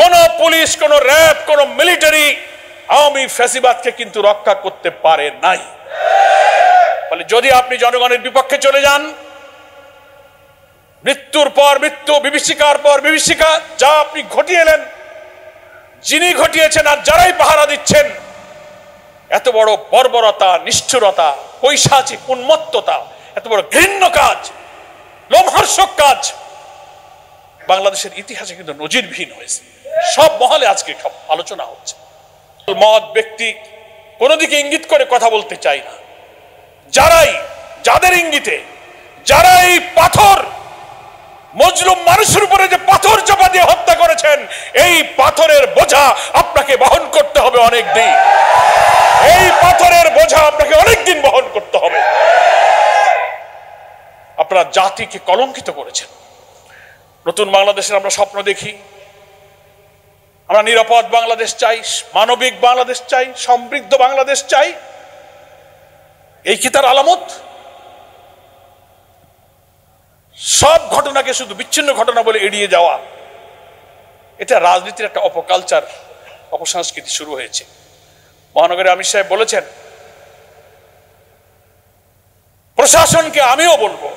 কোন পুলিশ, কোন র্যাব, কোন মিলিটারি আওয়ামী ফ্যাসিবাদকে কিন্তু রক্ষা করতে পারে নাই। বলে যদি আপনি জনগণের বিপক্ষে চলে যান, মৃত্যুর পর মৃত্যু, বিভীষিকার পর বিভীষিকা, যা আপনি ঘটিয়ে এলেন, যিনি ঘটিয়েছেন আর যারাই পাহারা দিচ্ছেন, এত বড় বর্বরতা, নিষ্ঠুরতা, পৈশাচিক উন্মত্ততা, এত বড় ঘৃণ্য কাজ, লোমহর্ষক কাজ বাংলাদেশের ইতিহাসে কিন্তু নজিরবিহীন হয়েছে। সব মহলে আজকে সব আলোচনা হচ্ছে। মত ব্যক্তি কোনো দিকে ইঙ্গিত করে কথা বলতে চাই না। যাদের ইঙ্গিতে, যারা এই পাথর, মজলুম মানুষের উপরে যে পাথর চাপা দিয়ে হত্যা করেছেন, এই পাথরের বোঝা আপনাকে বহন করতে হবে অনেক দিন। এই পাথরের বোঝা আপনাকে অনেক দিন বহন করতে হবে। আপনারা জাতিকে কলঙ্কিত করেছেন। নতুন বাংলাদেশের আমরা স্বপ্ন দেখি। আমরা নিরাপদ বাংলাদেশ চাই, মানবিক বাংলাদেশ চাই, সমৃদ্ধ বাংলাদেশ চাই। এই কি তার আলামত? সব ঘটনাকে শুধু বিচ্ছিন্ন ঘটনা বলে এড়িয়ে যাওয়া, এটা রাজনীতির একটা অপকালচার, অপসংস্কৃতি শুরু হয়েছে। মহানগরে আমির সাহেব বলেছেন, প্রশাসনকে আমিও বলবো,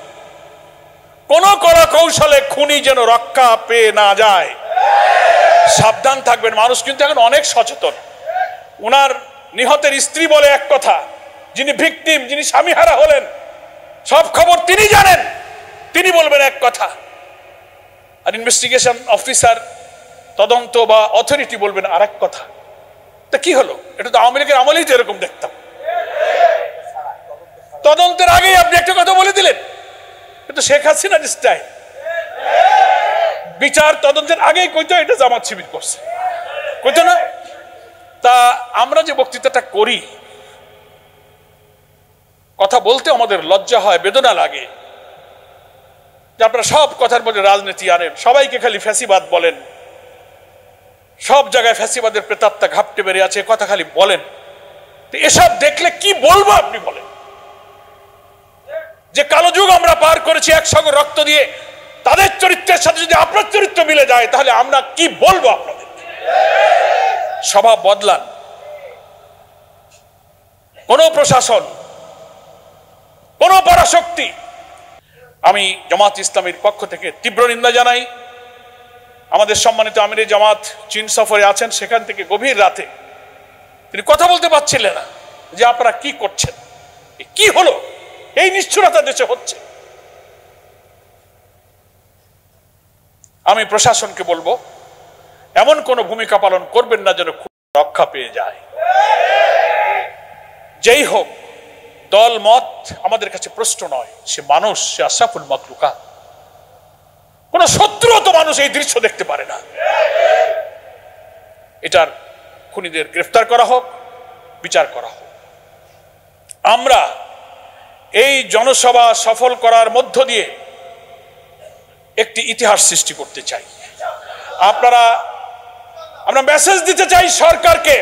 কোন কলা কৌশলে খুনি যেন রক্ষা পেয়ে না যায়, সাবধান থাকবেন। মানুষ কিন্তু এখন অনেক সচেতন। উনার নিহতের স্ত্রী বলে এক কথা, যিনি ভিকটিম, যিনি স্বামীহারা হলেন, সব খবর তিনি জানেন, তিনি বলবেন এক কথা, আর ইনভেস্টিগেশন অফিসার, তদন্ত বা অথরিটি বলবেন আর এক কথা। তা কি হলো? এটা তো আওয়ামী লীগের আমলেই তো এরকম দেখতাম। তদন্তের আগেই আপনি একটা কথা বলে দিলেন, কিন্তু শেখ হাসিনার স্টাইল। বিচার তদন্তের আগেই কইতো এটা জামাত শিবির করছে, কইতো না? তা আমরা যে বক্তৃতাটা করি, কথা বলতে আমাদের লজ্জা হয়, বেদনা লাগে যে আপনারা সব কথার মধ্যে রাজনীতি আনেন, সবাইকে খালি ফ্যাসিবাদ বলেন, সব জায়গায় ফ্যাসিবাদের প্রেতাত্মা ঘাপটে বেড়ে আছে, কথা খালি বলেন। এসব দেখলে কি বলবো আপনি বলেন? যে কালো যুগ আমরা পার করেছি একসঙ্গে রক্ত দিয়ে, তাদের চরিত্রের সাথে যদি আপনার চরিত্র মিলে যায়, তাহলে আমরা কি বলবো আপনাদের? স্বভাব বদলান। কোন প্রশাসন, কোন পরাশক্তি, আমি জামাত ইসলামীর পক্ষ থেকে তীব্র নিন্দা জানাই। আমাদের সম্মানিত আমিরে জামাত চীন সফরে আছেন, সেখান থেকে গভীর রাতে তিনি কথা বলতে পারছিলেন না যে আপনারা কি করছেন, কি হলো, এই নিষ্ঠুরতা দেশে হচ্ছে। আমি প্রশাসনকে বলবো, এমন কোন ভূমিকা পালন করবেন না যেন রক্ষা পেয়ে যায়। যেই হোক, দল মত আমাদের কাছে প্রশ্ন নয়, সে মানুষ, সে আশরাফুল মাখলুকাত। কোন শত্রুত মানুষ এই দৃশ্য দেখতে পারে না। এটার খুনিদের গ্রেফতার করা হোক, বিচার করা হোক। আমরা এই জনসভা সফল করার মধ্য দিয়ে একটি ইতিহাস সৃষ্টি করতে চাই। আমরা মেসেজ দিতে চাই সরকারকে,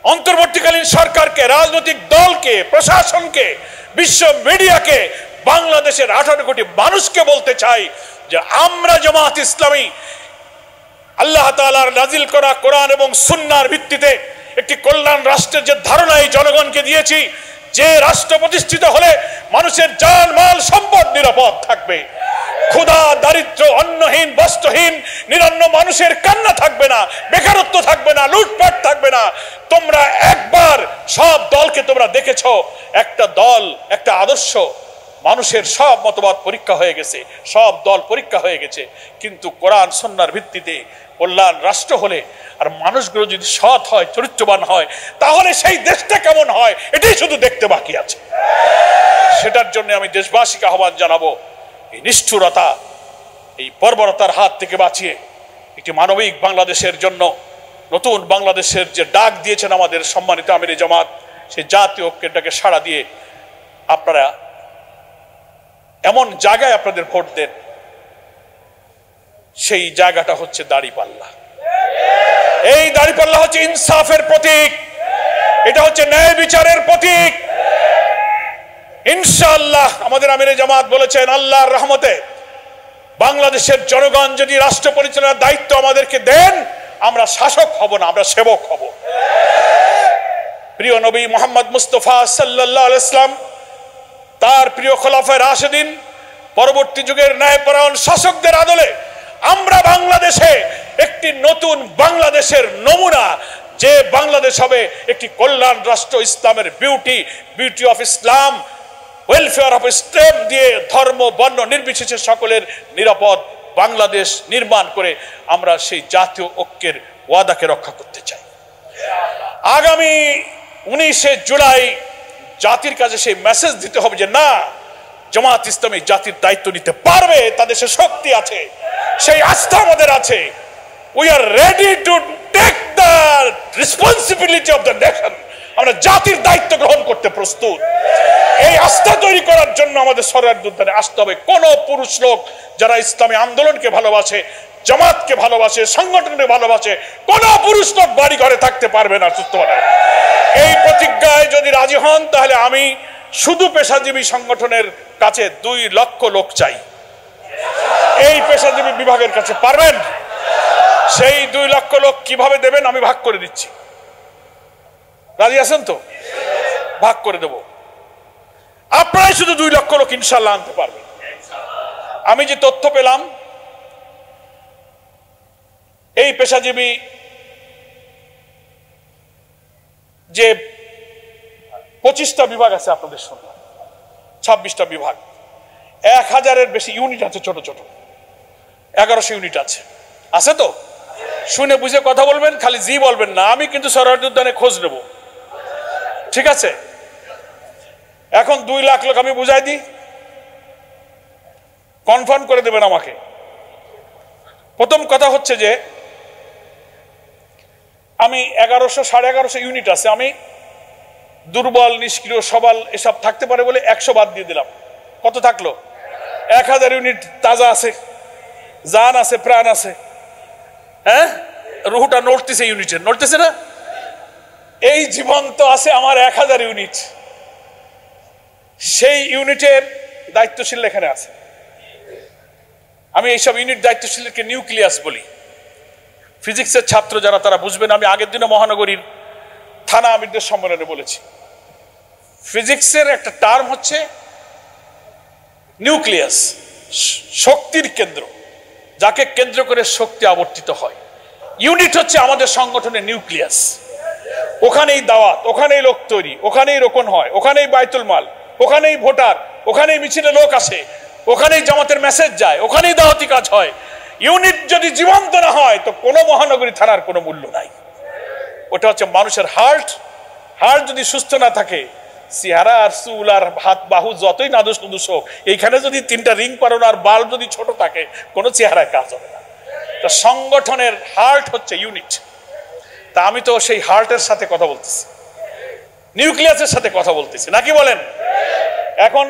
অন্তর্বর্তীকালীন সরকারকে, রাজনৈতিক দলকে, প্রশাসনকে, বিশ্ব মিডিয়াকে, বাংলাদেশের 18 কোটি মানুষকে বলতে চাই যে আমরা জামাত ইসলামী আল্লাহ তাআলার নাজিল করা কোরআন এবং সুন্নাহর ভিত্তিতে একটি কল্যাণ রাষ্ট্রের যে ধারণা এই জনগণকে দিয়েছি, যে রাষ্ট্র প্রতিষ্ঠিত হলে মানুষের জান মাল সম্পদ নিরাপদ থাকবে, ক্ষুধা দারিদ্র অন্নহীন বস্ত্রহীন নিরন্ন মানুষের কান্না থাকবে না, বেকারত্ব থাকবে না, লুটপাট থাকবে না। তোমরা একবার সব দলকে তোমরা দেখেছো, একটা দল, একটা আদর্শ, মানুষের সব মতবাদ পরীক্ষা হয়ে গেছে, সব দল পরীক্ষা হয়ে গেছে, কিন্তু কোরআন সুন্নাহর ভিত্তিতে কল্যাণ রাষ্ট্র হলে আর মানুষগুলো যদি সৎ হয়, চরিত্রবান হয়, তাহলে সেই দেশটা কেমন হয় এটাই শুধু দেখতে বাকি আছে। সেটার জন্য আমি দেশবাসীকে আহ্বান জানাবো, এই নিষ্ঠুরতা, এই বর্বরতার হাত থেকে বাঁচিয়ে একটি মানবিক বাংলাদেশের জন্য, নতুন বাংলাদেশের যে ডাক দিয়েছেন আমাদের সম্মানিত আমিরে জামাত, সেই জাতীয় ঐক্যটাকে সাড়া দিয়ে আপনারা এমন জায়গায় আপনাদের ভোট দেন, সেই জায়গাটা হচ্ছে দাঁড়িপাল্লা। এই দাঁড়িপাল্লা হচ্ছে ইনসাফের প্রতীক, এটা হচ্ছে ন্যায় বিচারের প্রতীক। ইনশাআল্লাহ আমাদের আমিরে জামাত বলেছেন, আল্লাহর রহমতে বাংলাদেশের জনগণ যদি রাষ্ট্র পরিচালনার দায়িত্ব আমাদেরকে দেন, আমরা শাসক হব না, আমরা সেবক হব। প্রিয় নবী মুহাম্মদ মুস্তাফা সাল্লাল্লাহু আলাইহি ওয়াসাল্লাম, তার প্রিয় খোলাফায়ে রাশিদিন, পরবর্তী যুগের ন্যায়পরায়ণ শাসকদের আদলে আমরা বাংলাদেশে একটি নতুন বাংলাদেশের নমুনা, যে বাংলাদেশ হবে একটি কল্যাণ রাষ্ট্র, ইসলামের beauty of Islam, welfare of state দিয়ে ধর্ম বর্ণ নির্বিশেষে সকলের নিরাপদ বাংলাদেশ নির্মাণ করে আমরা সেই জাতীয় ঐক্যের ওয়াদাকে রক্ষা করতে চাই। আগামী 19শে জুলাই জাতির কাছে সেই মেসেজ দিতে হবে যে না, জামাত ইসলামী জাতির দায়িত্ব নিতে পারবে, তাদের সে শক্তি আছে, সেই আস্থা আমাদের আছে। We are ready to take the responsibility of the nation. আমরা জাতির দায়িত্ব গ্রহণ করতে প্রস্তুত। এই আস্থা তৈরি করার জন্য আমাদের সরকার উদ্যানে আসতে হবে। কোন পুরুষ লোক যারা ইসলামী আন্দোলনকে ভালোবাসে, জামাতকে ভালোবাসে, সংগঠনকে ভালোবাসে, কোন পুরুষ লোক বাড়ি ঘরে থাকতে পারবে না সুস্থভাবে। এই প্রতিজ্ঞায় যদি রাজি হন, তাহলে আমি শুধু পেশাজীবী সংগঠনের কাছে 2 লক্ষ লোক চাই। এই পেশাজীবী বিভাগের কাছে পারবেন? সেই 2 লক্ষ লোক কিভাবে দেবেন আমি ভাগ করে দিচ্ছি। রাজি আছেন তো? ভাগ করে দেব। আপনারাই শুধু 2 লক্ষ লোক ইনশাআল্লাহ আনতে পারবেন। আমি যে তথ্য পেলাম, এই পেশাজীবী যে 25টা বিভাগ আছে, আপনাদের শুনলাম 26টা বিভাগ, 1000-এর বেশি ইউনিট আছে, ছোট ছোট 1100 ইউনিট আছে। আছে তো? শুনে বুঝে কথা বলবেন, খালি জি বলবেন না। আমি কিন্তু সরকার উদ্যানে খোঁজ নেব, ঠিক আছে? এখন 2 লাখ লোক আমি বুঝাই দিই, কনফার্ম করে দেবেন আমাকে। প্রথম কথা হচ্ছে যে আমি 1100-1150 ইউনিট আছে, আমি দুর্বল, নিষ্ক্রিয়, সবল এসব থাকতে পারে বলে 100 বাদ দিয়ে দিলাম। কত থাকলো? 1000 ইউনিট তাজা আছে, জান আছে, প্রাণ আছে। হ্যাঁ, রুহুটা নড়তেছে, ইউনিটের নড়তেছে না? এই জীবন্ত আছে আমার 1000 ইউনিট। সেই ইউনিটের দায়িত্বশীল এখানে আছে। আমি এইসব ইউনিট দায়িত্বশীলকে নিউক্লিয়াস বলি। ফিজিক্সের ছাত্র যারা, তারা বুঝবেন। আমি আগের দিনে মহানগরীর থানা আমিরদের সম্মেলনে বলেছি, ফিজিক্সের একটা টার্ম হচ্ছে নিউক্লিয়াস, শক্তির কেন্দ্র, যাকে কেন্দ্র করে শক্তি আবর্তিত হয়। ইউনিট হচ্ছে আমাদের সংগঠনের নিউক্লিয়াস। ওখানেই দাওয়াত, ওখানেই লোক তৈরি, ওখানেই রোকন হয়, ওখানেই বায়তুল মাল, ওখানেই ভোটার, ওখানেই মিছিলে লোক আসে, ওখানেই জামাতের মেসেজ যায়, ওখানেই দাওয়াতি কাজ হয়। ইউনিট যদি জীবন্ত না হয় তো কোনো মহানগরী থানার কোনো মূল্য নাই। ওটা হচ্ছে মানুষের হার্ট। হার্ট যদি সুস্থ না থাকে, চেহারা আর চুল আর হাত বাহু যতই নাদুস নুদুস হোক, এইখানে যদি 3টা রিং পারোনো আর বাল্ব যদি ছোট থাকে, কোনো চেহারায় কাজ হবে না। তো সংগঠনের হার্ট হচ্ছে ইউনিট। তা আমি তো সেই হার্টের সাথে কথা বলতেছি, নিউক্লিয়াসের সাথে কথা বলতেছি, নাকি বলেন? এখন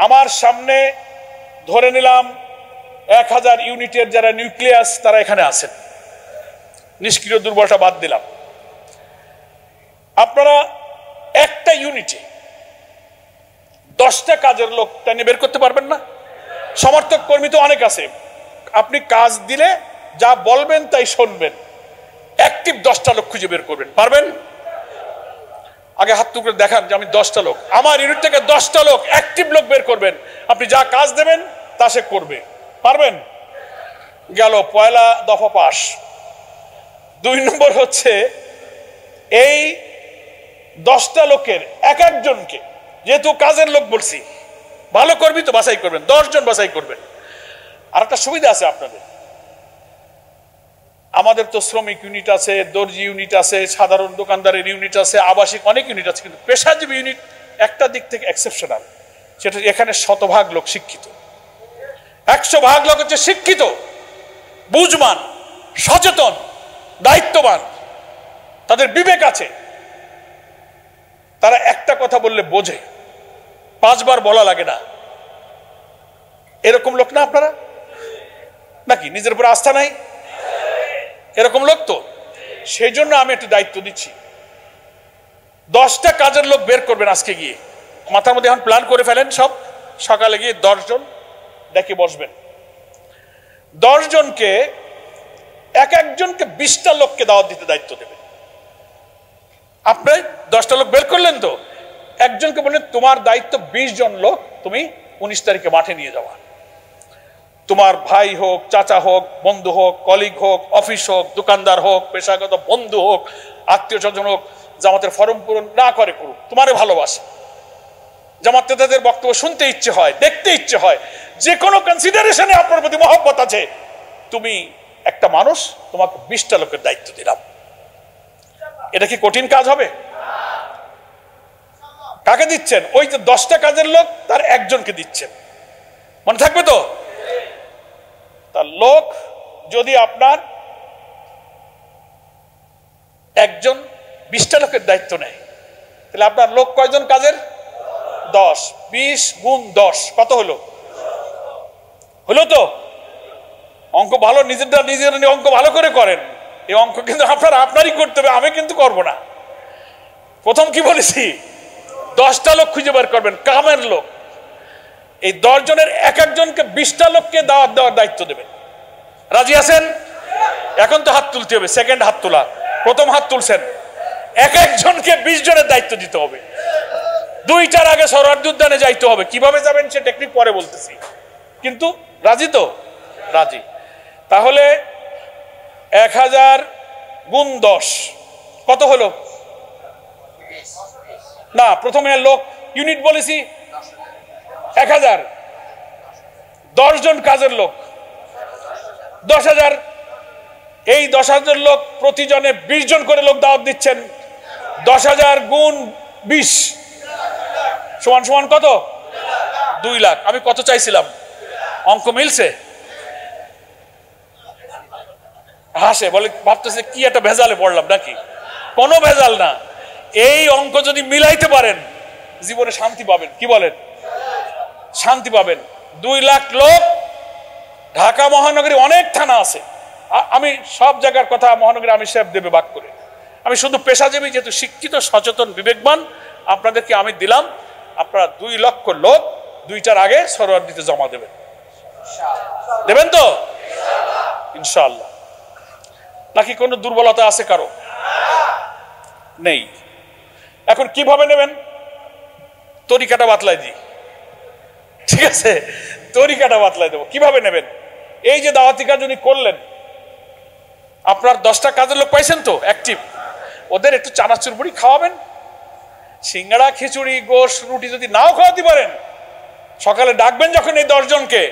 আমার সামনে ধরে নিলাম 1000 ইউনিটের যারা নিউক্লিয়াস, তারা এখানে আছেন। নিষ্ক্রিয় দুর্বলটা বাদ দিলাম। আপনারা একটা ইউনিটে 10টা কাজের লোক টেনে বের করতে পারবেন না? সমর্থক কর্মী তো অনেক আছে, আপনি কাজ দিলে যা বলবেন তাই শুনবেন। অ্যাক্টিভ 10টা লোক খুঁজে বের করবেন, পারবেন? আগে হাত তুলে দেখান যে আমি 10টা লোক, আমার ইউনিট থেকে 10টা লোক অ্যাক্টিভ লোক বের করবেন। আপনি যা কাজ দেবেন তা সে করবে, পারবেন? গেল পয়লা দফা পাস। 2 নম্বর হচ্ছে এই 10টা লোকের এক একজনকে, যেহেতু কাজের লোক বলছি, ভালো কর্মী তো বাছাই করবেন, 10 জন বাছাই করবেন। আর একটা সুবিধা আছে আপনাদের, আমাদের তো শ্রমিক ইউনিট আছে, দর্জি ইউনিট আছে, সাধারণ দোকানদারের ইউনিট আছে, আবাসিক অনেক ইউনিট আছে, কিন্তু পেশাজীবী ইউনিট একটা দিক থেকে এক্সেপশনাল। সেটা এখানে 100% লোক শিক্ষিত, 100% লোক হচ্ছে শিক্ষিত, বুঝমান, সচেতন, দায়িত্ববান, তাদের বিবেক আছে। তারা একটা কথা বললে বোঝে, 5 বার বলা লাগে না। এরকম লোক না আপনারা? নাকি নিজের উপর আস্থা নাই? এরকম লোক তো। সেই জন্য আমি একটু দায়িত্ব দিচ্ছি, 10টা কাজের লোক বের করবেন আজকে গিয়ে। মাথার মধ্যে এখন প্ল্যান করে ফেলেন সব, সকালে গিয়ে 10 জন ডেকে বসবেন। 10 জনকে এক একজনকে 20টা লোককে দাওয়াত দিতে দায়িত্ব দেবে। আপনি 10টা লোক বের করলেন, তো একজনকে বললেন তোমার দায়িত্ব 20 জন লোক তুমি 19 তারিখে মাঠে নিয়ে যাওয়া। তোমার ভাই হোক, চাচা হোক, বন্ধু হোক, কলিগ হোক, অফিস হোক, দোকানদার হোক, পেশাগত বন্ধু হোক, আত্মীয় স্বজন হোক, জামাতের ফরম পূরণ না করে করুক, তোমারে ভালোবাসে, জামাতের বক্তব্য শুনতে ইচ্ছে হয়, দেখতে ইচ্ছে হয়, যে কোনো কনসিডারেশনে আপনার প্রতি মহব্বত আছে, তুমি একটা মানুষ, তোমাকে 20টা লোকের দায়িত্ব দিলাম। এটা কি কঠিন কাজ হবে? কাকে দিচ্ছেন? ওই যে 10টা কাজের লোক তার একজনকে দিচ্ছেন, মনে থাকবে তো? তার লোক যদি আপনার একজন 20টা লোকের দায়িত্ব নেয়, তাহলে আপনার লোক কয়জন কাজের? 10। 20 গুণ 10 কত হলো? হলো তো? অঙ্ক ভালো, নিজের অঙ্ক ভালো করে করেন। এই অঙ্ক কিন্তু আপনারই করতে হবে, আমি কিন্তু করব না। প্রথম কি বলেছি? 10টা লোক খুঁজে বের করবেন, কামের লোক। এই 10 জনের এক একজনকে 20টা লোককে দাওয়াত দেওয়ার দায়িত্ব দেবেন। রাজি আছেন? এখন তো হাত তুলতে হবে, সেকেন্ড হাত তোলা। প্রথম হাত তুলছেন, এক একজনকে 20 জনের দায়িত্ব দিতে হবে। 2টার আগে সরোয়ার্দী উদ্যানে যাইতে হবে। কিভাবে যাবেন সে টেকনিক পরে বলতেছি, কিন্তু রাজি তো? রাজি। তাহলে 1000 গুণ 10 কত হলো? না, প্রথমে লোক ইউনিট বলেছি 1000, 10 জন কাজের লোক 10,000। এই 10,000 লোক প্রতিজনে 20 জন করে লোক দাওয়াত দিচ্ছেন। 10,000 গুণ 20 সমান সমান কত? 2 লাখ। আমি কত চাইছিলাম? অঙ্ক মিলছে? হাসে, বলে ভাবতেছে কি একটা ভেজালে পড়লাম নাকি? কোনো ভেজাল না। এই অঙ্ক যদি মিলাইতে পারেন জীবনে শান্তি পাবেন। কি বলেন? শান্তি পাবেন। 2 লাখ লোক, ঢাকা মহানগরী অনেক থানা আছে, আমি সব জায়গার কথা মহানগরী আমির সাহেব দেবে বাক করে। আমি শুধু পেশাজীবী, যেহেতু শিক্ষিত, সচেতন, বিবেকবান, আপনাদেরকে আমি দিলাম। আপনারা 2 লক্ষ লোক 2টার আগে সরোয়ার্দীতে জমা দেবেন। দেবেন তো ইনশাআল্লাহ? নাকি কোনো দুর্বলতা আছে কারো? নেই। এখন কিভাবে নেবেন? তরিকাটা বাতলাই দিই, ঠিক আছে? তরিকাটা বাতলাই দেবো। কিভাবে নেবেন? এই যে দাওয়াতি কাজ উনি করলেন, আপনার 10টা কাজের লোক পাইছেন তো অ্যাক্টিভ, ওদের একটু চানাচুর মুড়ি খাওয়াবেন। সিঙ্গাড়া, খিচুড়ি, গোশ, রুটি যদি নাও খাওয়াতে পারেন, সকালে ডাকবেন যখন এই 10 জনকে,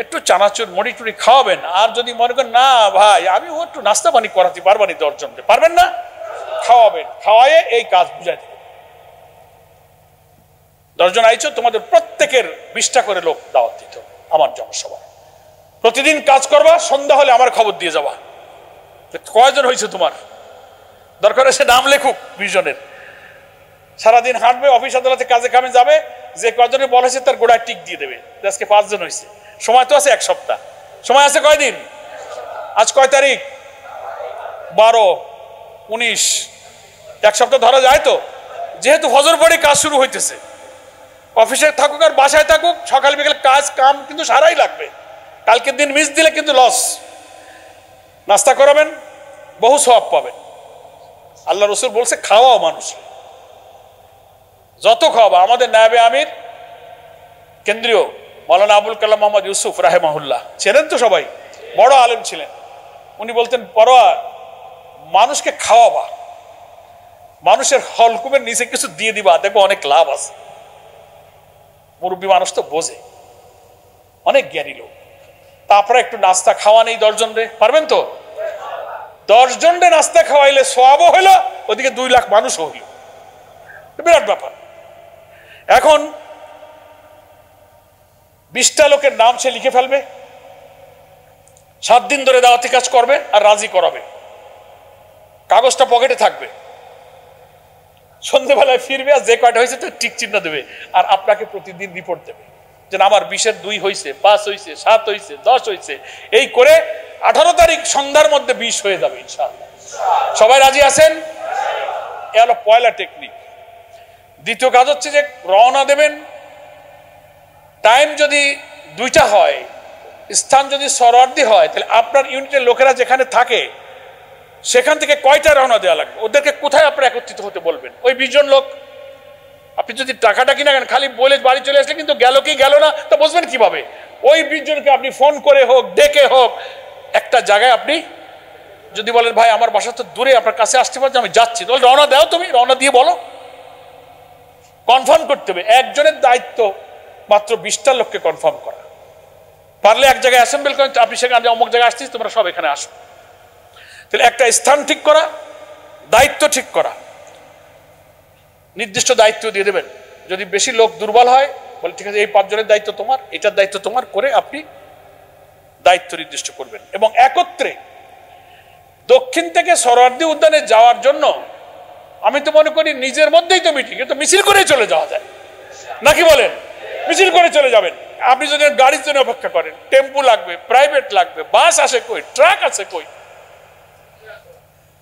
একটু চানাচুর মুড়ি টুড়ি খাওয়াবেন। আর যদি মনে করেন না ভাই আমি একটু নাস্তা পানি করাতে পারবো না 10 জনকে, পারবেন না, খাওয়াবেন। খাওয়ায়ে এই কাজ বুঝাই দেবেন। 10 জন আইছো, তোমাদের প্রত্যেকের 20টা করে লোক দাওয়াত দিত আমার জনসভায়। প্রতিদিন কাজ করবা, সন্ধ্যা হলে আমার খবর দিয়ে যাবা কয়জন হয়েছে তোমার। দরকার সে নাম লেখুক 20 জনের। সারাদিন হাঁটবে, অফিস আদালতে কাজে কামে যাবে, যে কয়জনে বলেছে তার গোড়ায় টিক দিয়ে দেবে, আজকে 5 জন হয়েছে। সময় তো আছে 1 সপ্তাহ। সময় আছে কয়দিন? আজ কয় তারিখ? 12, 19, 1 সপ্তাহ ধরা যায় তো। যেহেতু ফজর পরে কাজ শুরু হইতেছে, অফিসে থাকুক আর বাসায় থাকুক, সকাল বিকেল কাজ কাম কিন্তু সারাই লাগবে। কালকের দিন মিস দিলে কিন্তু লস। নাস্তা করাবেন, বহু সওয়াব পাবেন। আল্লাহ রসুল বলছে খাওয়াও মানুষ, যত খাওয়াবা। আমাদের নায়েবে আমির কেন্দ্রীয় মাওলানা আবুল কালাম মোহাম্মদ ইউসুফ রাহেমাহুল্লাহ ছিলেন তো, সবাই বড় আলেম ছিলেন। উনি বলতেন পরোয়া মানুষকে খাওয়াবা, মানুষের হলকুমের নিচে কিছু দিয়ে দিবা, দেখবো অনেক লাভ আছে। মুরব্বী মানুষ তো বোঝে, অনেক জ্ঞানী লোক। তারপরে একটু নাস্তা খাওয়া নেই 10 জন রে, পারবেন তো? 10 জন রে নাস্তা খাওয়াইলে সওয়াবও হইলো, ওদিকে 2 লাখ মানুষও হইল, বিরাট ব্যাপার। এখন 20টা লোকের নাম সে লিখে ফেলবে, 7 দিন ধরে দাওয়াতি কাজ করবে আর রাজি করাবে। কাগজটা পকেটে থাকবে, সন্ধ্যেবেলায় ফিরবে আর যে কয়টা হয়েছে তো টিক চিহ্ন দেবে, আর আপনাকে প্রতিদিন রিপোর্ট দেবে যে আমার 20-এর 2 হয়েছে, 5 হয়েছে, 7 হয়েছে, 10 হয়েছে। এই করে 18 তারিখ সন্ধ্যার মধ্যে 20 হয়ে যাবে ইনশাআল্লাহ। সবাই রাজি আছেন? এ হলো পয়লা টেকনিক। দ্বিতীয় কাজ হচ্ছে যে রওনা দেবেন, টাইম যদি 2টা হয়, স্থান যদি সরোয়ার্দী হয় তাহলে আপনার ইউনিটের লোকেরা যেখানে থাকে সেখান থেকে কয়টা রওনা দেওয়া লাগবে, ওদেরকে কোথায় আপনারা একত্রিত হতে বলবেন? ওই 20 জন লোক আপনি যদি টাকাটা কিনা খালি বলে বাড়ি চলে আসলে কিন্তু গেল কি গেল না তা বুঝবেন কিভাবে? ওই 20 জনকে আপনি ফোন করে হোক ডেকে হোক একটা জায়গায় আপনি যদি বলেন ভাই আমার বাসা তো দূরে, আপনার কাছে আসতে পারছি, আমি যাচ্ছি, তাহলে রওনা দাও, তুমি রওনা দিয়ে বলো, কনফার্ম করতে হবে। একজনের দায়িত্ব মাত্র 20টা লোককে কনফার্ম করা। পারলে এক জায়গায় অ্যাসেম্বল করেন, আপনি সেখানে অমুক জায়গায় আসছিস, তোমরা সব এখানে আসো। তাহলে একটা স্থান ঠিক করা, দায়িত্ব ঠিক করা, নির্দিষ্ট দায়িত্ব দিয়ে দেবেন। যদি বেশি লোক দুর্বল হয় বলে ঠিক আছে এই 5 জনের দায়িত্ব তোমার, এটার দায়িত্ব তোমার, করে আপনি দায়িত্ব নির্দিষ্ট করবেন। এবং একত্রে দক্ষিণ থেকে সরোয়ার্দী উদ্যানে যাওয়ার জন্য আমি তো মনে করি নিজের মধ্যেই তো মিটিং, তো মিছিল করে চলে যাওয়া যায় নাকি বলেন? মিছিল করে চলে যাবেন। আপনি যদি গাড়ির জন্য অপেক্ষা করেন, টেম্পু লাগবে, প্রাইভেট লাগবে, বাস আসে কই, ট্রাক আছে কই,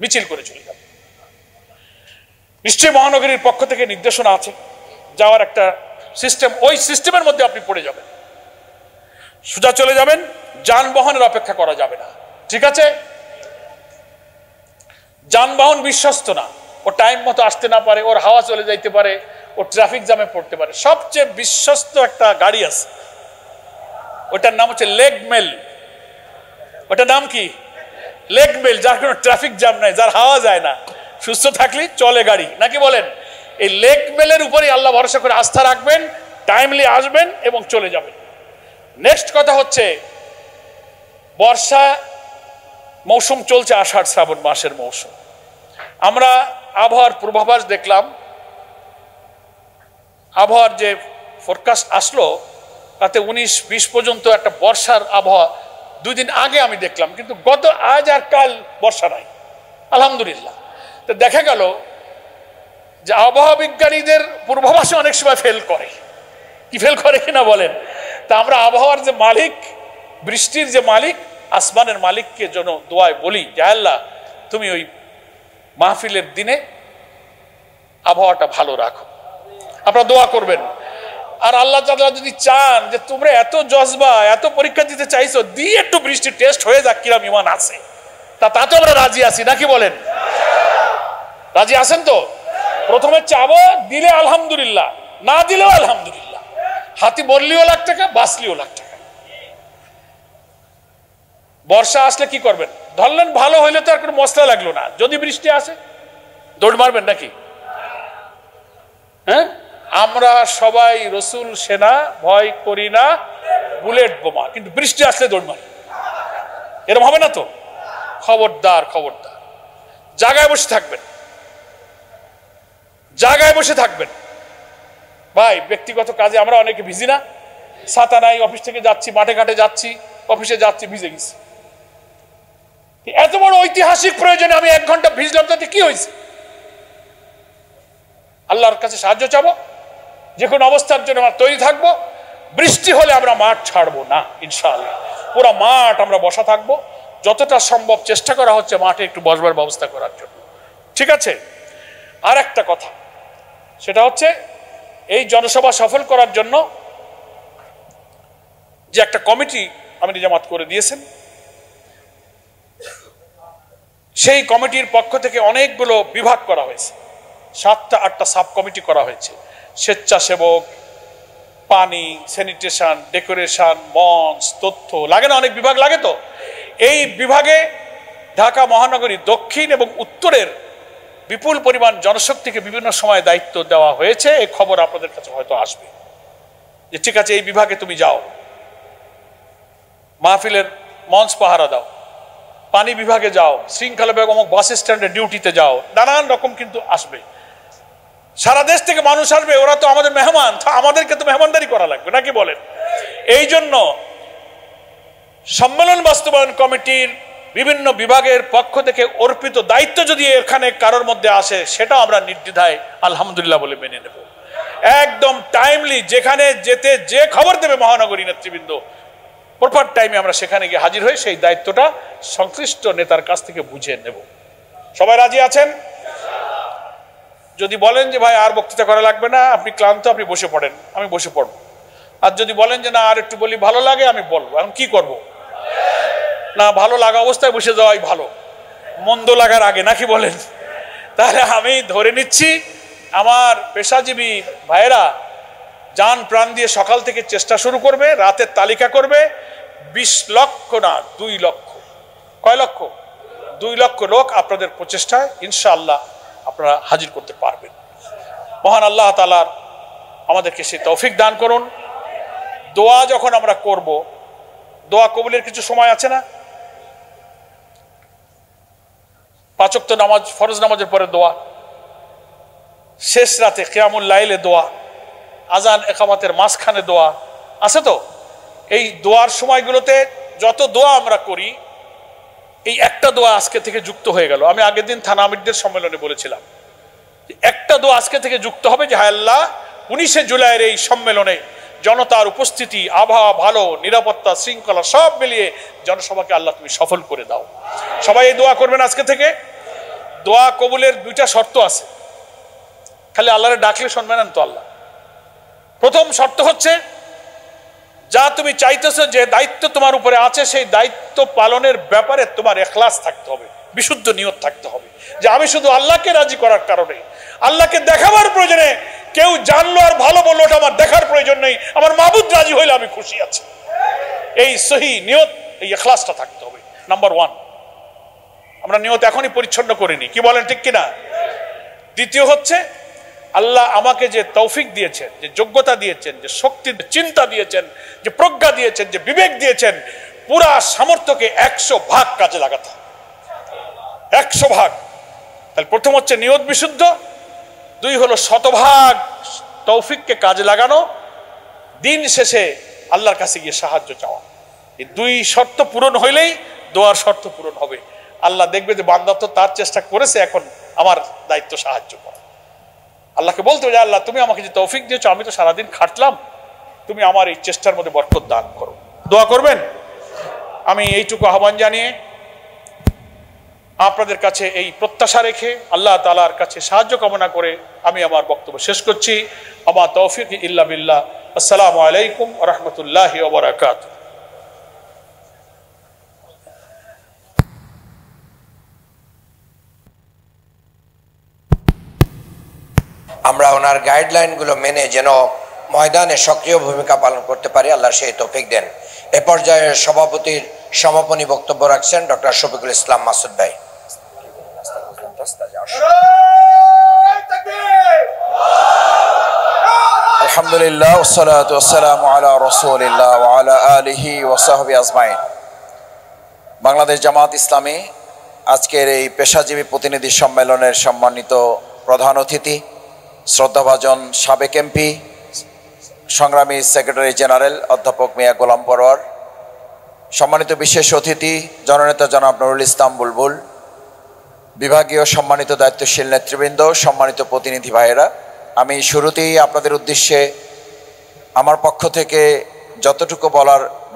মিছিল করে চলে যাবেন। নিশ্চয়ই মহানগরীর পক্ষ থেকে নির্দেশনা আছে যাওয়ার একটা সিস্টেম, ওই সিস্টেমের মধ্যে আপনি পড়ে যাবেন, সোজা চলে যাবেন, যানবাহনের অপেক্ষা করা যাবে না। ঠিক আছে? যানবাহন বিশ্বস্ত না, ও টাইম মতো আসতে না পারে, ওর হাওয়া চলে যাইতে পারে, ও ট্রাফিক জ্যামে পড়তে পারে। সবচেয়ে বিশ্বস্ত একটা গাড়ি আছে, ওটার নাম হচ্ছে লেগ মেল। ওটার নাম কি? লেগ মেল, যার কোনো ট্রাফিক জ্যাম নাই, যার হাওয়া যায় না, সুস্থ থাকলে চলে গাড়ি নাকি বলেন? এই লেগ মেলের উপরেই আল্লাহ ভরসা করে আস্থা রাখবেন, টাইমলি আসবেন এবং চলে যাবেন। নেক্সট কথা হচ্ছে বর্ষা মৌসুম চলছে, আষাঢ় শ্রাবণ মাসের মৌসুম। আমরা আবহাওয়ার পূর্বাভাস দেখলাম, আবহাওয়ার যে ফোরকাস্ট আসলো তাতে 19-20 পর্যন্ত একটা বর্ষার আবহাওয়া 2 দিন আগে আমি দেখলাম, কিন্তু গত আজ আর কাল বর্ষা নাই আলহামদুলিল্লাহ। তো দেখা গেল যে আবহাওয়া বিজ্ঞানীদের পূর্বাভাসে অনেক সময় ফেল করে, কি ফেল করে কিনা বলেন? তা আমরা আবহাওয়ার যে মালিক, বৃষ্টির যে মালিক, আসমানের মালিককে যেন দোয়ায় বলি যে আল্লাহ তুমি ওই মাহফিলের দিনে আবহাওয়াটা ভালো রাখো। আপনারা দোয়া করবেন। আর আল্লাহ তাআলা যদি চান যে তোমরা এত জজবা, এত পরীক্ষা দিতে চাইছো, দিয়ে একটু বৃষ্টি টেস্ট হয়ে যাক কিরম ইমান আছে, তাতে আমরা রাজি আছি নাকি বলেন? রাজি আছেন তো? প্রথমে চাবো, দিলে আলহামদুলিল্লাহ, না দিলেও আলহামদুলিল্লাহ। হাতি বললিও লাখ টাকা, বাঁচলিও লাখ টাকা। বর্ষা আসলে কি করবেন? ধরলেন ভালো হইলে তো আর কোনো মশলা লাগলো না, যদি বৃষ্টি আসে দৌড় মারবেন নাকি? হ্যাঁ, আমরা সবাই রসুল সেনা, ভয় করি না বুলেট বোমা, কিন্তু বৃষ্টি আসলে দৌড় মারি, এরকম হবে না তো? খবরদার খবরদার, জায়গায় বসে থাকবেন, জায়গায় বসে থাকবেন। ভাই ব্যক্তিগত কাজে আমরা অনেকে ভিজি না, ছাতা নাই, অফিস থেকে যাচ্ছি, মাঠে ঘাটে যাচ্ছি, অফিসে যাচ্ছি, ভিজে গেছি। এত বড় ঐতিহাসিক প্রয়োজনে আমি 1 ঘন্টা ভিজলাম, তাতে কি হয়েছে? আল্লাহর কাছে সাহায্য চাবো, যে কোনো অবস্থার জন্য আমরা তৈরি থাকবো। বৃষ্টি হলে আমরা মাঠ ছাড়বো না ইনশাআল্লাহ, পুরো মাঠ আমরা বসা থাকবো। যতটা সম্ভব চেষ্টা করা হচ্ছে মাঠে একটু বসবার ব্যবস্থা করার জন্য। ঠিক আছে? আর একটা কথা, সেটা হচ্ছে এই জনসভা সফল করার জন্য যে একটা কমিটি আমির জামাত করে দিয়েছেন, সেই কমিটির পক্ষ থেকে অনেকগুলো বিভাগ করা হয়েছে, 7টা-8টা সাব কমিটি করা হয়েছে। স্বেচ্ছাসেবক, পানি, স্যানিটেশন, ডেকোরেশন, মঞ্চ, তথ্য, লাগে না অনেক বিভাগ লাগে তো? এই বিভাগে ঢাকা মহানগরী দক্ষিণ এবং উত্তরের বিপুল পরিমাণ জনশক্তিকে বিভিন্ন সময় দায়িত্ব দেওয়া হয়েছে। এই খবর আপনাদের কাছে হয়তো আসবে যে ঠিক আছে এই বিভাগে তুমি যাও, মাহফিলের মঞ্চ পাহারা দাও, পানি বিভাগে যাও, শৃঙ্খলা বেগম বাস স্ট্যান্ডে ডিউটিতে যাও, নানান রকম কিন্তু আসবে। সারা দেশ থেকে মানুষ আসবে, ওরা তো আমাদের মেহমান, আমাদেরকে তো মেহমানদারি করা লাগবে নাকি বলেন? এই জন্য সম্মেলন বাস্তবায়ন কমিটির বিভিন্ন বিভাগের পক্ষ থেকে অর্পিত দায়িত্ব যদি এখানে কারোর মধ্যে আসে, সেটাও আমরা নির্দ্বিধায় আলহামদুলিল্লাহ বলে মেনে নেব। একদম টাইমলি যেখানে যেতে যে খবর দেবে মহানগরী নেতৃবৃন্দ, প্রপার টাইমে আমরা সেখানে গিয়ে হাজির হয়ে সেই দায়িত্বটা সংশ্লিষ্ট নেতার কাছ থেকে বুঝে নেব। সবাই রাজি আছেন? যদি বলেন যে ভাই আর বক্তৃতা করা লাগবে না, আপনি ক্লান্ত, আপনি বসে পড়েন, আমি বসে পড়ব। আর যদি বলেন যে না আর একটু বলি ভালো লাগে, আমি বলবো। এখন কি করব? না, ভালো লাগা অবস্থায় বসে যাওয়াই ভালো, মন্দ লাগার আগে, নাকি বলেন? তাহলে আমি ধরে নিচ্ছি আমার পেশাজীবী ভাইয়েরা জান প্রাণ দিয়ে সকাল থেকে চেষ্টা শুরু করবে, রাতের তালিকা করবে। 20 লক্ষ না 2 লক্ষ, কয় লক্ষ? 2 লক্ষ লোক আপনাদের প্রচেষ্টায় ইনশাআল্লাহ আপনারা হাজির করতে পারবেন। মহান আল্লাহ তাআলার আমাদেরকে সেই তৌফিক দান করুন। দোয়া যখন আমরা করব, দোয়া কবুলের কিছু সময় আছে না? 5 ওয়াক্ত নামাজ, ফরজ নামাজের পরে দোয়া, শেষ রাতে কিয়ামুল লাইলে দোয়া, আজান একামাতের মাঝখানে দোয়া আছে তো? এই দোয়ার সময়গুলোতে যত দোয়া আমরা করি, এই একটা দোয়া আজকে থেকে যুক্ত হয়ে গেল। আমি আগের দিন থানা আমিরদের সম্মেলনে বলেছিলাম একটা দোয়া আজকে থেকে যুক্ত হবে যে হায় আল্লাহ 19শে জুলাইয়ের এই সম্মেলনে জনতার উপস্থিতি, আবহাওয়া ভালো, নিরাপত্তা, শৃঙ্খলা সব মিলিয়ে জনসভাকে আল্লাহ তুমি সফল করে দাও। সবাই এই দোয়া করবেন আজকে থেকে। দোয়া কবুলের 2টা শর্ত আছে, খালি আল্লাহরে ডাকলে শুনবেন না তো আল্লাহ। প্রথম শর্ত হচ্ছে যা তুমি চাইতেছো, যে দায়িত্ব তোমার উপরে আছে, সেই দায়িত্ব পালনের ব্যাপারে তোমার ইখলাস থাকতে হবে, বিশুদ্ধ নিয়ত থাকতে হবে যে আমি শুধু আল্লাহকে রাজি করার কারণে, আল্লাহকে দেখাবার প্রয়োজনে, কেউ জানলো আর ভালো বললো ওটা আমার দেখার প্রয়োজন নেই, আমার মাবুদ রাজি হইলে আমি খুশি আছি। এই সহি নিয়ত, এই ইখলাসটা থাকতে হবে। নাম্বার 1, আমরা নিয়ত এখনই পরিচ্ছন্ন করিনি, কি বলেন ঠিক কিনা? দ্বিতীয় হচ্ছে আল্লাহ আমাকে যে তৌফিক দিয়েছেন, যে যোগ্যতা দিয়েছেন, যে শক্তি, চিন্তা দিয়েছেন, যে প্রজ্ঞা দিয়েছেন, যে বিবেক দিয়েছেন, পুরা সামর্থ্যকে 100 ভাগ কাজে লাগাতে, 100 ভাগ। তাহলে প্রথম হচ্ছে নিয়ত বিশুদ্ধ, 2 হলো শতভাগ তৌফিককে কাজে লাগানো, দিন শেষে আল্লাহর কাছে গিয়ে সাহায্য চাওয়া। এই 2 শর্ত পূরণ হইলেই দোয়ার শর্ত পূরণ হবে। আল্লাহ দেখবে যে বান্দা তো তার চেষ্টা করেছে, এখন আমার দায়িত্ব সাহায্য করা। আল্লাহকে বলতে হবে যে আল্লাহ তুমি আমাকে যে তৌফিক দিয়েছো, আমি তো সারাদিন খাটলাম, তুমি আমার এই চেষ্টার মধ্যে বরকত দান করো। দোয়া করবেন। আমি এইটুকু আহ্বান জানিয়ে আপনাদের কাছে এই প্রত্যাশা রেখে আল্লাহ তাআলার কাছে সাহায্য কামনা করে আমি আমার বক্তব্য শেষ করছি। আমা তৌফিক ইল্লা বিল্লাহ। আসসালামু আলাইকুম ওয়া রাহমাতুল্লাহি ওয়া বারাকাতুহু। আমরা ওনার গাইডলাইনগুলো মেনে যেন ময়দানে সক্রিয় ভূমিকা পালন করতে পারি, আল্লাহ সেই তৌফিক দেন। এ পর্যায়ে সভাপতির সমাপনী বক্তব্য রাখছেন ডক্টর শফিকুল ইসলাম মাসুদ ভাই। আলহামদুলিল্লাহ ওয়াসসালাতু ওয়াসসালামু আলা রাসূলিল্লাহ ওয়া আলা আলিহি ওয়া সাহবিহি আজমাইন। বাংলাদেশ জামাত ইসলামী আজকের এই পেশাজীবী প্রতিনিধি সম্মেলনের সম্মানিত প্রধান অতিথি, শ্রদ্ধাভাজন সাবেক এমপি, সংগ্রামী সেক্রেটারি জেনারেল অধ্যাপক মিয়া গোলাম পরোয়ার, সম্মানিত বিশেষ অতিথি জননেতা জনাব নুরুল ইসলাম বুলবুল, বিভাগীয় সম্মানিত দায়িত্বশীল নেতৃবৃন্দ, সম্মানিত প্রতিনিধি ভাইয়েরা, আমি শুরুতেই আপনাদের উদ্দেশ্যে আমার পক্ষ থেকে যতটুকু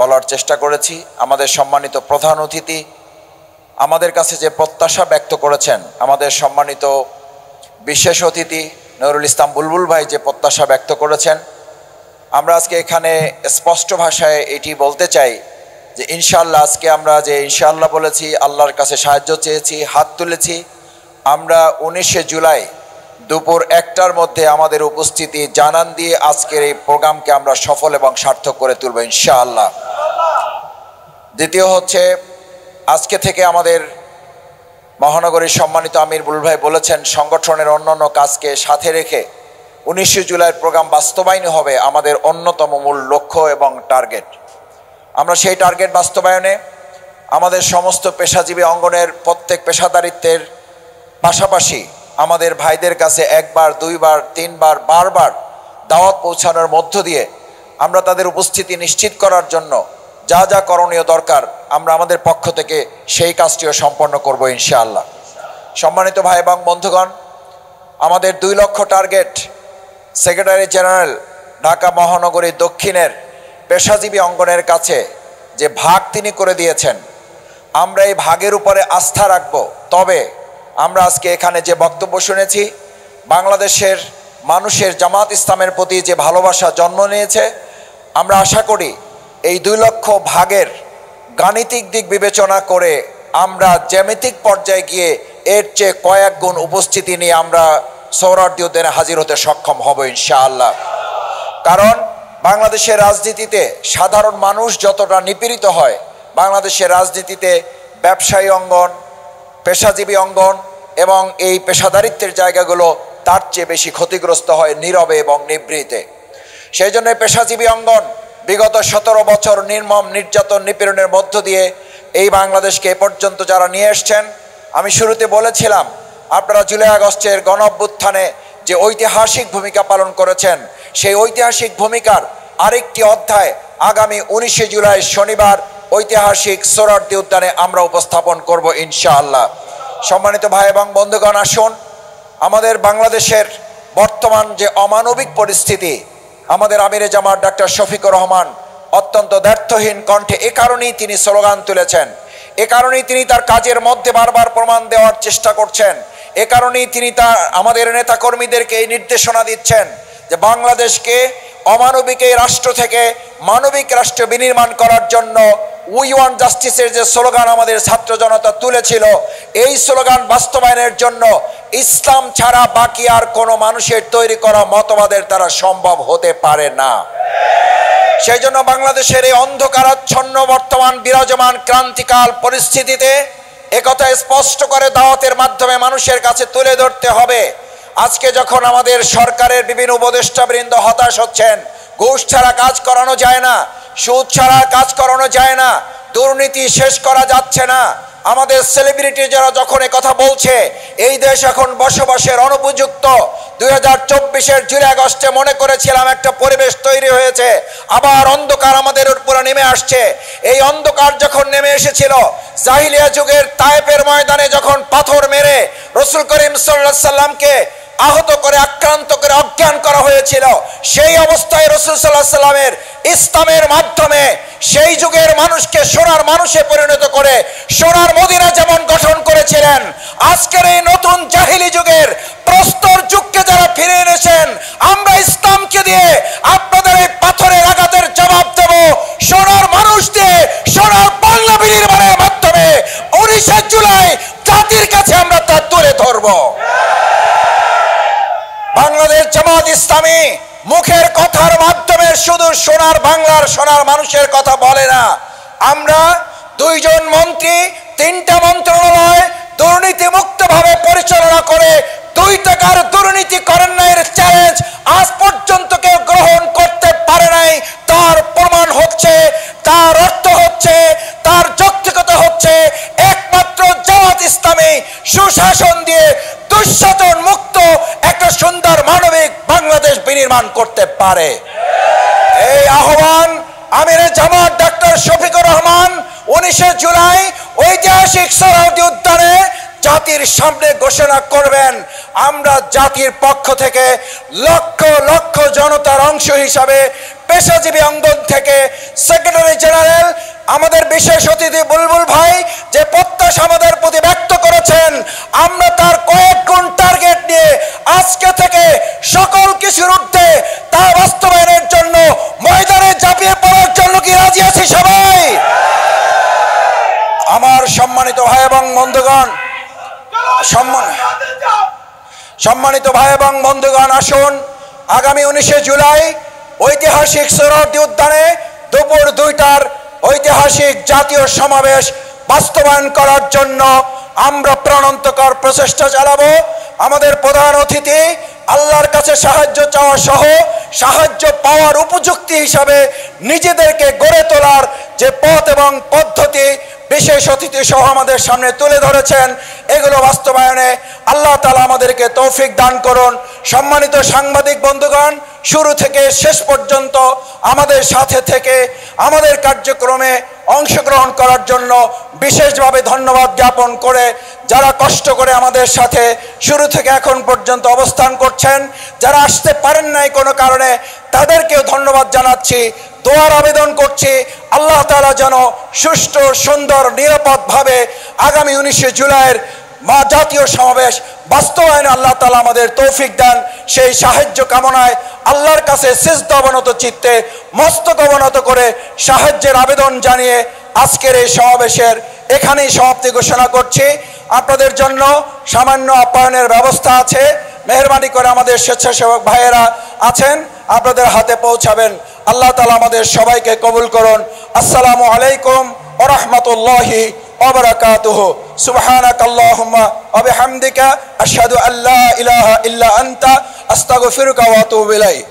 বলার চেষ্টা করেছি। আমাদের সম্মানিত প্রধান অতিথি আমাদের কাছে যে প্রত্যাশা ব্যক্ত করেছেন, আমাদের সম্মানিত বিশেষ অতিথি নুরুল ইসলাম বুলবুল ভাই যে প্রত্যাশা ব্যক্ত করেছেন, আমরা আজকে এখানে স্পষ্ট ভাষায় এটি বলতে চাই যে ইনশাআল্লাহ আজকে আমরা যে ইনশাআল্লাহ বলেছি, আল্লাহর কাছে সাহায্য চেয়েছি, হাত তুলেছি, আমরা 19শে জুলাই দুপুর 1টার মধ্যে আমাদের উপস্থিতি জানান দিয়ে আজকের এই প্রোগ্রামকে আমরা সফল এবং সার্থক করে তুলব ইনশাআল্লাহ। দ্বিতীয় হচ্ছে, আজকে থেকে আমাদের মহানগরীর সম্মানিত আমির বুলবুল ভাই বলেছেন সংগঠনের অন্যান্য কাজকে সাথে রেখে 19শে জুলাইয়ের প্রোগ্রাম বাস্তবায়ন হবে আমাদের অন্যতম মূল লক্ষ্য এবং টার্গেট। আমরা সেই টার্গেট বাস্তবায়নে আমাদের সমস্ত পেশাজীবী অঙ্গনের প্রত্যেক পেশাদারিত্বের পাশাপাশি আমাদের ভাইদের কাছে 1 বার 2 বার 3 বার বারবার দাওয়াত পৌঁছানোর মধ্য দিয়ে আমরা তাদের উপস্থিতি নিশ্চিত করার জন্য যা যা করণীয় দরকার আমরা আমাদের পক্ষ থেকে সেই কাজটিও সম্পন্ন করব ইনশাআল্লাহ। সম্মানিত ভাই এবং বন্ধুগণ, আমাদের 2 লক্ষ টার্গেট সেক্রেটারি জেনারেল ঢাকা মহানগরী দক্ষিণের পেশাজীবী অঙ্গনের কাছে যে ভাগ তিনি করে দিয়েছেন, আমরা এই ভাগের উপরে আস্থা রাখব। তবে আমরা আজকে এখানে যে বক্তব্য শুনেছি, বাংলাদেশের মানুষের জামাত ইসলামের প্রতি যে ভালোবাসা জন্ম নিয়েছে, আমরা আশা করি এই 2 লক্ষ ভাগের গাণিতিক দিক বিবেচনা করে আমরা জ্যামিতিক পর্যায়ে গিয়ে এর চেয়ে কয়েক গুণ উপস্থিতি নিয়ে আমরা সোহরাওয়ার্দী উদ্যানে হাজির হতে সক্ষম হব ইনশাআল্লাহ। কারণ বাংলাদেশের রাজনীতিতে সাধারণ মানুষ যতটা নিপীড়িত হয়, বাংলাদেশের রাজনীতিতে ব্যবসায়ী অঙ্গন, পেশাজীবী অঙ্গন এবং এই পেশাদারিত্বের জায়গাগুলো তার চেয়ে বেশি ক্ষতিগ্রস্ত হয় নীরবে এবং নিভৃতে। সেই জন্য পেশাজীবী অঙ্গন বিগত 17 বছর নির্মম নির্যাতন নিপীড়নের মধ্য দিয়ে এই বাংলাদেশকে এ পর্যন্ত যারা নিয়ে এসছেন, আমি শুরুতে বলেছিলাম আপনারা জুলাই আগস্টের গণ অভ্যুত্থানে যে ঐতিহাসিক ভূমিকা পালন করেছেন, সেই ঐতিহাসিক ভূমিকার আরেকটি অধ্যায় আগামী 19 জুলাই শনিবার ঐতিহাসিক সোহরাওয়ার্দী উদ্যানে আমরা উপস্থাপন করব ইনশাআল্লাহ। সম্মানিত ভাই এবং বন্ধুগণ, আসুন আমাদের বাংলাদেশের বর্তমান যে অমানবিক পরিস্থিতি, আমাদের আমিরে জামাত ডক্টর শফিকুর রহমান অত্যন্ত দ্ব্যর্থহীন কণ্ঠে এ কারণেই তিনি স্লোগান তুলেছেন, এ কারণেই তিনি তার কাজের মধ্যে বারবার প্রমাণ দেওয়ার চেষ্টা করছেন, এ কারণেই তিনি আমাদের নেতাকর্মীদেরকে এই নির্দেশনা দিচ্ছেন যে বাংলাদেশকে অমানবিক এই রাষ্ট্র থেকে মানবিক রাষ্ট্র বিনির্মাণ করার জন্য উই ওয়ান্ট জাস্টিসের যে স্লোগান আমাদের ছাত্র জনতা তুলেছিল, এই স্লোগান বাস্তবায়নের জন্য ইসলাম ছাড়া বাকি আর কোনো মানুষের তৈরি করা মতবাদের দ্বারা সম্ভব হতে পারে না। সেই জন্য বাংলাদেশের এই অন্ধকারাচ্ছন্ন বর্তমান বিরাজমান ক্রান্তিকাল পরিস্থিতিতে একথা স্পষ্ট করে দাওয়াতের মাধ্যমে মানুষের কাছে তুলে ধরতে হবে। আজকে যখন আমাদের সরকারের বিভিন্ন উপদেষ্টাবৃন্দ হতাশ হচ্ছেন, ঘুষ ছাড়া কাজ করানো যায় না, সুদ ছাড়া কাজ করানো যায় না, দুর্নীতি শেষ করা যাচ্ছে না, আমাদের সেলিব্রিটি যারা যখন কথা বলছে এই দেশ এখন বসবাসের অনুপযুক্ত, 2024-এর জুলাই আগস্টে মনে করেছিলাম একটা পরিবেশ তৈরি হয়েছে, আবার অন্ধকার আমাদের উপরে নেমে আসছে। এই অন্ধকার যখন নেমে এসেছিল, জাহিলিয়া যুগের তায়েফের ময়দানে যখন পাথর মেরে রাসূল করিম সাল্লাল্লাহু আলাইহি সাল্লামকে আহত করে আক্রান্ত করে অজ্ঞান করা হয়েছিল, সেই অবস্থায় রাসূল সাল্লাল্লাহু আলাইহি সাল্লামের ইসলামের মাধ্যমে সেই যুগের মানুষকে সোনার মানুষে পরিণত করে সোনার মদিনা যেমন গঠন করেছিলেন, আজকের এই নতুন জাহিলি যুগের প্রস্তর যুগকে যারা ফিরে এনেছেন, আমরা ইসলামকে দিয়ে আপনাদের এই পাথরের আঘাতের জবাব দেব সোনার মানুষ দিয়ে, সোনার বাংলা বিনির্মাণের মাধ্যমে 19 জুলাই জাতির কাছে আমরা তা তুলে ধরব। বাংলাদেশ জামাত ইসলামী মুখের কথার মাধ্যমে শুধু সোনার বাংলার সোনার মানুষের কথা বলে না। আমরা 2 জন মন্ত্রী 3টা মন্ত্রণালয় দুর্নীতি মুক্তভাবে পরিচালনা করে 2 টাকার দুর্নীতি করেন না এর চ্যালেঞ্জ আজ পর্যন্ত কেউ গ্রহণ করতে পারে নাই। তার প্রমাণ হচ্ছে, তার অর্থ হচ্ছে, তার যৌক্তিকতা হচ্ছে একমাত্র জামাত ইসলামী সুশাসন দিয়ে দুঃশাসন মুক্ত একটা সুন্দর মানবিক বাংলাদেশ বিনির্মাণ করতে পারে। এই আহ্বান আমিরে জামাত ডক্টর শফিকুর রহমান 19 জুলাই ঐতিহাসিক সোহরাওয়ার্দী উদ্যানে জাতির সামনে ঘোষণা করবেন। আমরা জাতির পক্ষ থেকে লক্ষ লক্ষ জনতার অংশ হিসাবে পেশাজীবী অঙ্গন থেকে সেক্রেটারি জেনারেল আমাদের বিশেষ অতিথি বুলবুল ভাই যে প্রত্যাশা আমাদের প্রতি ব্যক্ত করেছেন, আমরা তার কয়েক গুণ টার্গেট নিয়ে আজকে থেকে সকল কিছুর ঊর্ধ্বে তা বাস্তবায়নের জন্য ময়দানে ঝাঁপিয়ে পড়ার জন্য কি রাজি আছি সবাই? আমার সম্মানিত ভাই এবং বন্ধুগণ, সম্মানিত ভাই এবং বন্ধুগণ, আসুন আগামী 19 জুলাই ঐতিহাসিক সোহরাওয়ার্দী উদ্যানে দুপুর 2টার ঐতিহাসিক জাতীয় সমাবেশ বাস্তবায়ন করার জন্য আমরা প্রাণান্তকর প্রচেষ্টা চালাবো। আমাদের প্রধান অতিথি আল্লাহর কাছে সাহায্য চাওয়া সহ সাহায্য পাওয়ার উপযুক্তি হিসাবে নিজেদেরকে গড়ে তোলার যে পথ এবং পদ্ধতি বিশেষ অতিথি সহ আমাদের সামনে তুলে ধরেছেন, এগুলো বাস্তবায়নে আল্লাহ তাআলা আমাদেরকে তৌফিক দান করুন। সম্মানিত সাংবাদিক বন্ধুগণ, শুরু থেকে শেষ পর্যন্ত আমাদের সাথে থেকে আমাদের কার্যক্রমে অংশগ্রহণ করার জন্য বিশেষভাবে ধন্যবাদ জ্ঞাপন করে যারা কষ্ট করে আমাদের সাথে শুরু থেকে এখন পর্যন্ত অবস্থান করছেন, যারা আসতে পারেন নাই কোনো কারণে, তাদেরকেও ধন্যবাদ জানাচ্ছি। দোয়ার আবেদন করছি আল্লাহ তাআলা যেন সুষ্ঠু সুন্দর নিরাপদভাবে আগামী 19 জুলাইয়ের জাতীয় সমাবেশ বাস্তবায়নে আল্লাহ তাআলা আমাদের তৌফিক দেন। সেই সাহায্য কামনায় আল্লাহর কাছে সিজদা অবনত চিত্তে মস্তক অবনত করে সাহায্যের আবেদন জানিয়ে আজকের এই সমাবেশের এখানেই সমাপ্তি ঘোষণা করছি। আপনাদের জন্য সামান্য আপ্যায়নের ব্যবস্থা আছে, মেহেরবানি করে আমাদের স্বেচ্ছাসেবক ভাইয়েরা আছেন, আপনাদের হাতে পৌঁছাবেন। আল্লাহ তাআলা আমাদের সবাইকে কবুল করুন। আসসালামু আলাইকুম ওয়া রাহমাতুল্লাহি ওয়া বারাকাতুহু। সুবহানাকাল্লাহুম্মা ওয়া বিহামদিকা আশহাদু আল্লা ইলাহা ইল্লা আনতা আস্তাগফিরুকা ওয়া আতুবু ইলাইক।